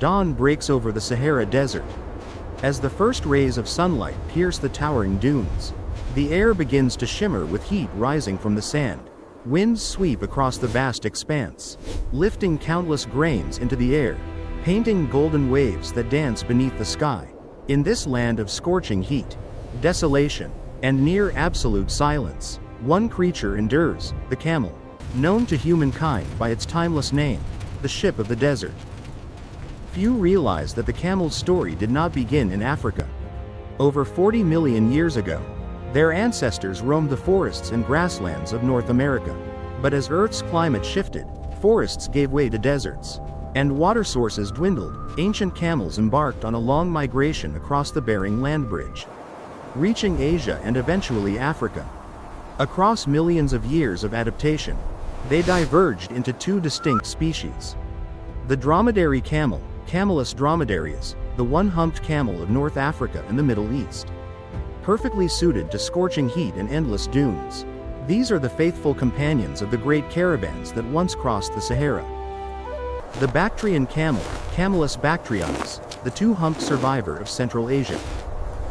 dawn breaks over the Sahara Desert. As the first rays of sunlight pierce the towering dunes, the air begins to shimmer with heat rising from the sand. Winds sweep across the vast expanse, lifting countless grains into the air, painting golden waves that dance beneath the sky. In this land of scorching heat, desolation, and near absolute silence, one creature endures, the camel, known to humankind by its timeless name, the ship of the desert. Few realize that the camel's story did not begin in Africa. Over 40 million years ago, their ancestors roamed the forests and grasslands of North America. But as Earth's climate shifted, forests gave way to deserts, and water sources dwindled. Ancient camels embarked on a long migration across the Bering Land Bridge, reaching Asia and eventually Africa. Across millions of years of adaptation, they diverged into two distinct species. The dromedary camel, Camelus dromedarius, the one-humped camel of North Africa and the Middle East, perfectly suited to scorching heat and endless dunes. These are the faithful companions of the great caravans that once crossed the Sahara. The Bactrian camel, Camelus bactrianus, the two-humped survivor of Central Asia,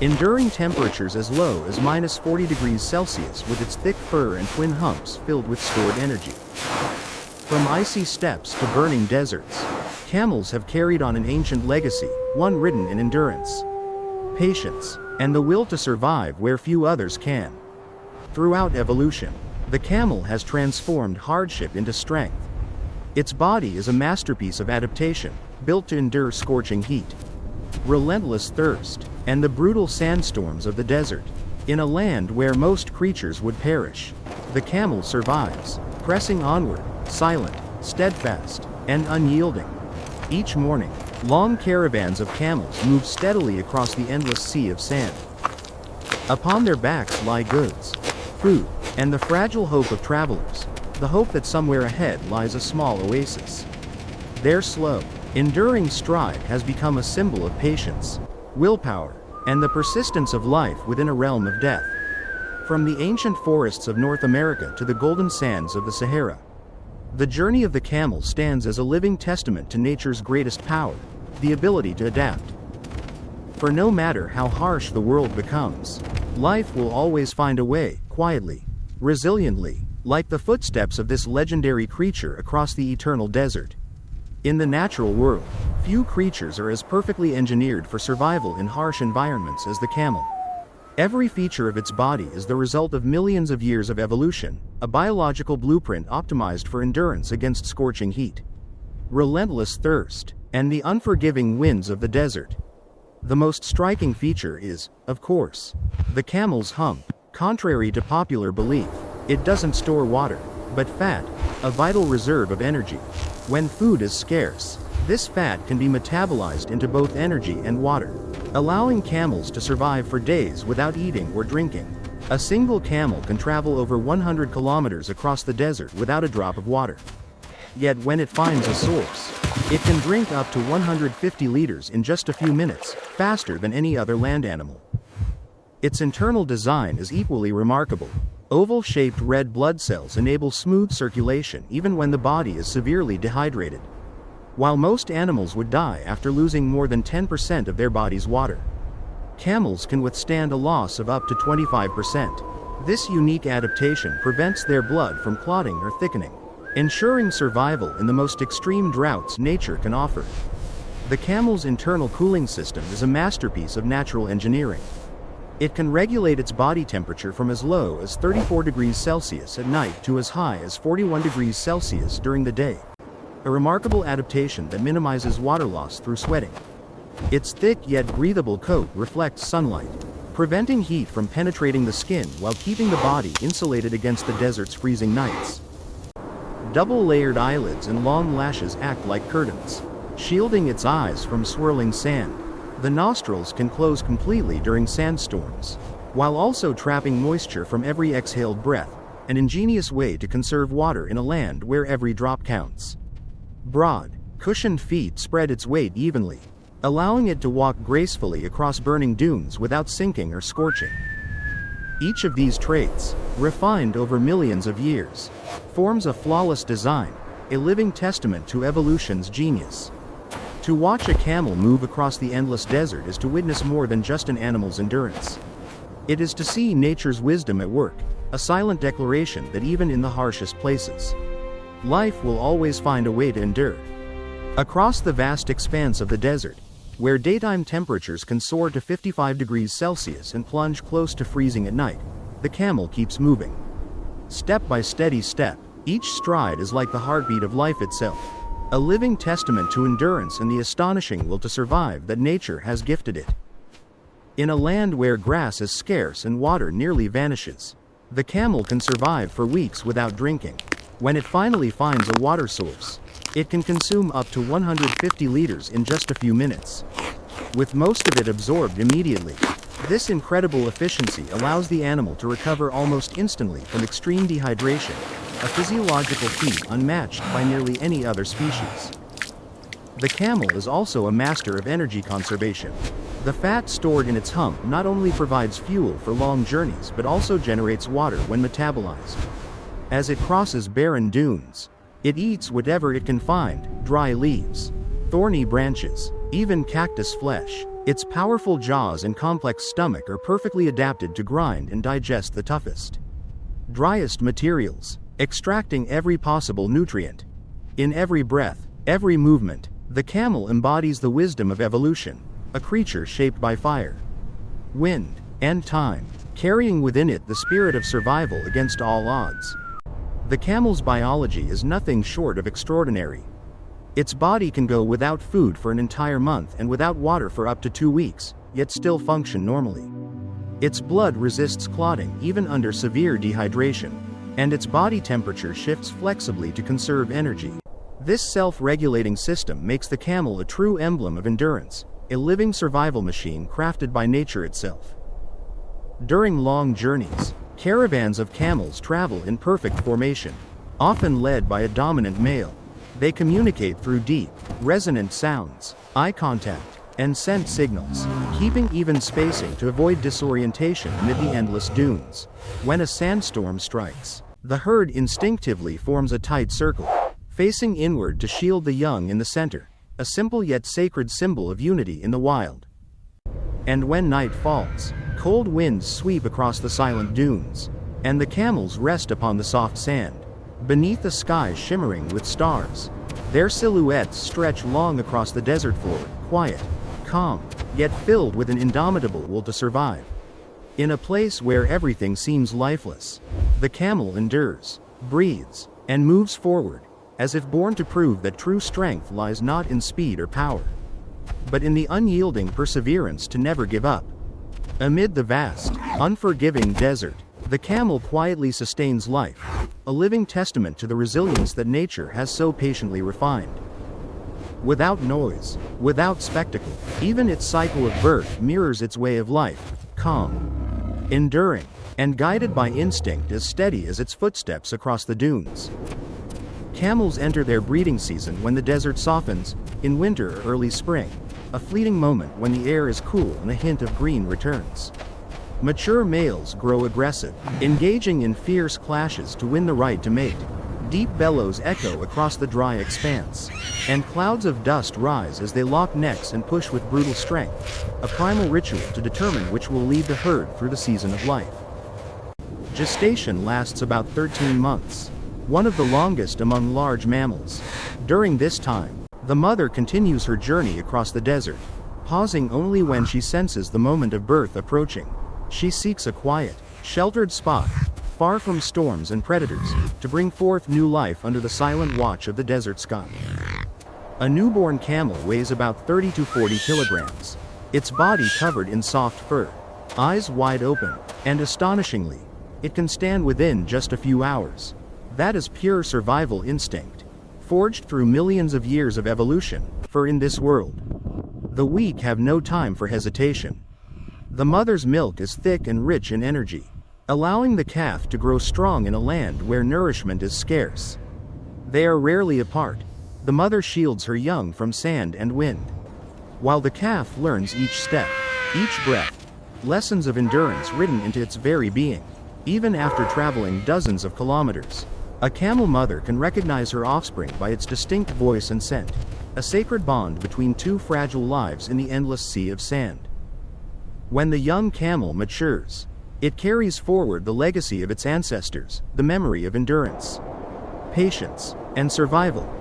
enduring temperatures as low as -40 degrees Celsius with its thick fur and twin humps filled with stored energy. From icy steppes to burning deserts, camels have carried on an ancient legacy, one written in endurance, patience, and the will to survive where few others can. Throughout evolution, the camel has transformed hardship into strength. Its body is a masterpiece of adaptation, built to endure scorching heat, relentless thirst, and the brutal sandstorms of the desert. In a land where most creatures would perish, the camel survives, pressing onward, silent, steadfast, and unyielding. Each morning, long caravans of camels move steadily across the endless sea of sand. Upon their backs lie goods, food, and the fragile hope of travelers, the hope that somewhere ahead lies a small oasis. Their slow, enduring stride has become a symbol of patience, willpower, and the persistence of life within a realm of death. From the ancient forests of North America to the golden sands of the Sahara, the journey of the camel stands as a living testament to nature's greatest power, the ability to adapt. For no matter how harsh the world becomes, life will always find a way, quietly, resiliently, like the footsteps of this legendary creature across the eternal desert. In the natural world, few creatures are as perfectly engineered for survival in harsh environments as the camel. Every feature of its body is the result of millions of years of evolution, a biological blueprint optimized for endurance against scorching heat, relentless thirst, and the unforgiving winds of the desert. The most striking feature is, of course, the camel's hump. Contrary to popular belief, it doesn't store water, but fat, a vital reserve of energy. When food is scarce, this fat can be metabolized into both energy and water, allowing camels to survive for days without eating or drinking. A single camel can travel over 100 kilometers across the desert without a drop of water. Yet when it finds a source, it can drink up to 150 liters in just a few minutes, faster than any other land animal. Its internal design is equally remarkable. Oval-shaped red blood cells enable smooth circulation even when the body is severely dehydrated. While most animals would die after losing more than 10% of their body's water, camels can withstand a loss of up to 25%. This unique adaptation prevents their blood from clotting or thickening, ensuring survival in the most extreme droughts nature can offer. The camel's internal cooling system is a masterpiece of natural engineering. It can regulate its body temperature from as low as 34 degrees Celsius at night to as high as 41 degrees Celsius during the day. A remarkable adaptation that minimizes water loss through sweating. Its thick yet breathable coat reflects sunlight, preventing heat from penetrating the skin while keeping the body insulated against the desert's freezing nights. Double-layered eyelids and long lashes act like curtains, shielding its eyes from swirling sand. The nostrils can close completely during sandstorms, while also trapping moisture from every exhaled breath, an ingenious way to conserve water in a land where every drop counts. Broad, cushioned feet spread its weight evenly, allowing it to walk gracefully across burning dunes without sinking or scorching. Each of these traits, refined over millions of years, forms a flawless design, a living testament to evolution's genius. To watch a camel move across the endless desert is to witness more than just an animal's endurance. It is to see nature's wisdom at work, a silent declaration that even in the harshest places, life will always find a way to endure. Across the vast expanse of the desert, where daytime temperatures can soar to 55 degrees Celsius and plunge close to freezing at night, the camel keeps moving. Step by steady step, each stride is like the heartbeat of life itself, a living testament to endurance and the astonishing will to survive that nature has gifted it. In a land where grass is scarce and water nearly vanishes, the camel can survive for weeks without drinking. When it finally finds a water source, it can consume up to 150 liters in just a few minutes, with most of it absorbed immediately. This incredible efficiency allows the animal to recover almost instantly from extreme dehydration, a physiological feat unmatched by nearly any other species. The camel is also a master of energy conservation. The fat stored in its hump not only provides fuel for long journeys but also generates water when metabolized. As it crosses barren dunes, it eats whatever it can find: dry leaves, thorny branches, even cactus flesh. Its powerful jaws and complex stomach are perfectly adapted to grind and digest the toughest, driest materials, extracting every possible nutrient. In every breath, every movement, the camel embodies the wisdom of evolution, a creature shaped by fire, wind, and time, carrying within it the spirit of survival against all odds. The camel's biology is nothing short of extraordinary. Its body can go without food for an entire month and without water for up to 2 weeks, yet still function normally. Its blood resists clotting even under severe dehydration, and its body temperature shifts flexibly to conserve energy. This self-regulating system makes the camel a true emblem of endurance, a living survival machine crafted by nature itself. During long journeys, caravans of camels travel in perfect formation, often led by a dominant male. They communicate through deep, resonant sounds, eye contact, and scent signals, keeping even spacing to avoid disorientation amid the endless dunes. When a sandstorm strikes, the herd instinctively forms a tight circle, facing inward to shield the young in the center, a simple yet sacred symbol of unity in the wild. And when night falls, cold winds sweep across the silent dunes, and the camels rest upon the soft sand, beneath a sky shimmering with stars. Their silhouettes stretch long across the desert floor, quiet, calm, yet filled with an indomitable will to survive. In a place where everything seems lifeless, the camel endures, breathes, and moves forward, as if born to prove that true strength lies not in speed or power, but in the unyielding perseverance to never give up. Amid the vast, unforgiving desert, the camel quietly sustains life, a living testament to the resilience that nature has so patiently refined. Without noise, without spectacle, even its cycle of birth mirrors its way of life, calm, enduring, and guided by instinct as steady as its footsteps across the dunes. Camels enter their breeding season when the desert softens, in winter or early spring, a fleeting moment when the air is cool and a hint of green returns. Mature males grow aggressive, engaging in fierce clashes to win the right to mate. Deep bellows echo across the dry expanse, and clouds of dust rise as they lock necks and push with brutal strength, a primal ritual to determine which will lead the herd through the season of life. Gestation lasts about 13 months, one of the longest among large mammals. During this time, the mother continues her journey across the desert, pausing only when she senses the moment of birth approaching. She seeks a quiet, sheltered spot, far from storms and predators, to bring forth new life under the silent watch of the desert sky. A newborn camel weighs about 30 to 40 kilograms, its body covered in soft fur, eyes wide open, and astonishingly, it can stand within just a few hours. That is pure survival instinct, forged through millions of years of evolution, for in this world, the weak have no time for hesitation. The mother's milk is thick and rich in energy, allowing the calf to grow strong in a land where nourishment is scarce. They are rarely apart. The mother shields her young from sand and wind, while the calf learns each step, each breath, lessons of endurance written into its very being. Even after traveling dozens of kilometers, a camel mother can recognize her offspring by its distinct voice and scent, a sacred bond between two fragile lives in the endless sea of sand. When the young camel matures, it carries forward the legacy of its ancestors, the memory of endurance, patience, and survival,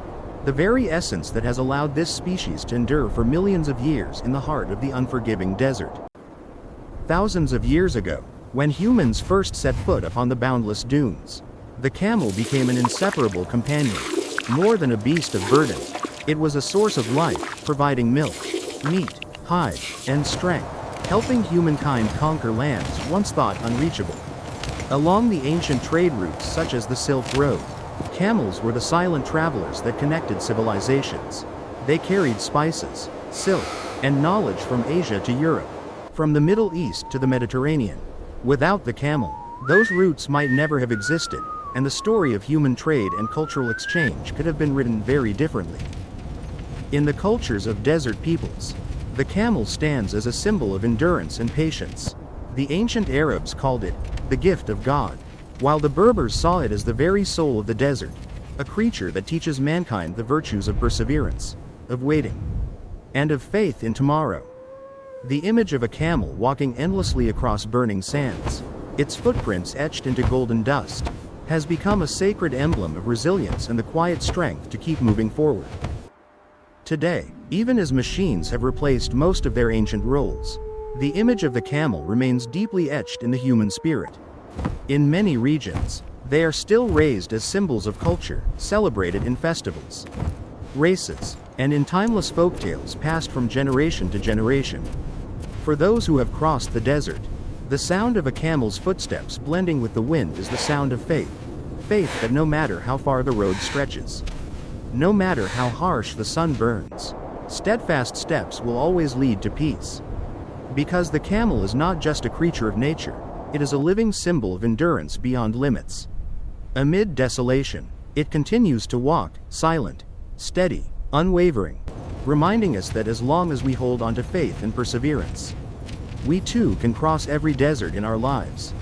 the very essence that has allowed this species to endure for millions of years in the heart of the unforgiving desert. Thousands of years ago, when humans first set foot upon the boundless dunes, the camel became an inseparable companion. More than a beast of burden, it was a source of life, providing milk, meat, hide, and strength, helping humankind conquer lands once thought unreachable. Along the ancient trade routes such as the Silk Road, camels were the silent travelers that connected civilizations. They carried spices, silk, and knowledge from Asia to Europe, from the Middle East to the Mediterranean. Without the camel, those routes might never have existed, and the story of human trade and cultural exchange could have been written very differently. In the cultures of desert peoples, the camel stands as a symbol of endurance and patience. The ancient Arabs called it the gift of God, while the Berbers saw it as the very soul of the desert, a creature that teaches mankind the virtues of perseverance, of waiting, and of faith in tomorrow. The image of a camel walking endlessly across burning sands, its footprints etched into golden dust, has become a sacred emblem of resilience and the quiet strength to keep moving forward. Today, even as machines have replaced most of their ancient roles, the image of the camel remains deeply etched in the human spirit. In many regions, they are still raised as symbols of culture, celebrated in festivals, races, and in timeless folktales passed from generation to generation. For those who have crossed the desert, the sound of a camel's footsteps blending with the wind is the sound of faith. Faith that no matter how far the road stretches, no matter how harsh the sun burns, steadfast steps will always lead to peace. Because the camel is not just a creature of nature, it is a living symbol of endurance beyond limits. Amid desolation, it continues to walk, silent, steady, unwavering, reminding us that as long as we hold on to faith and perseverance, we too can cross every desert in our lives.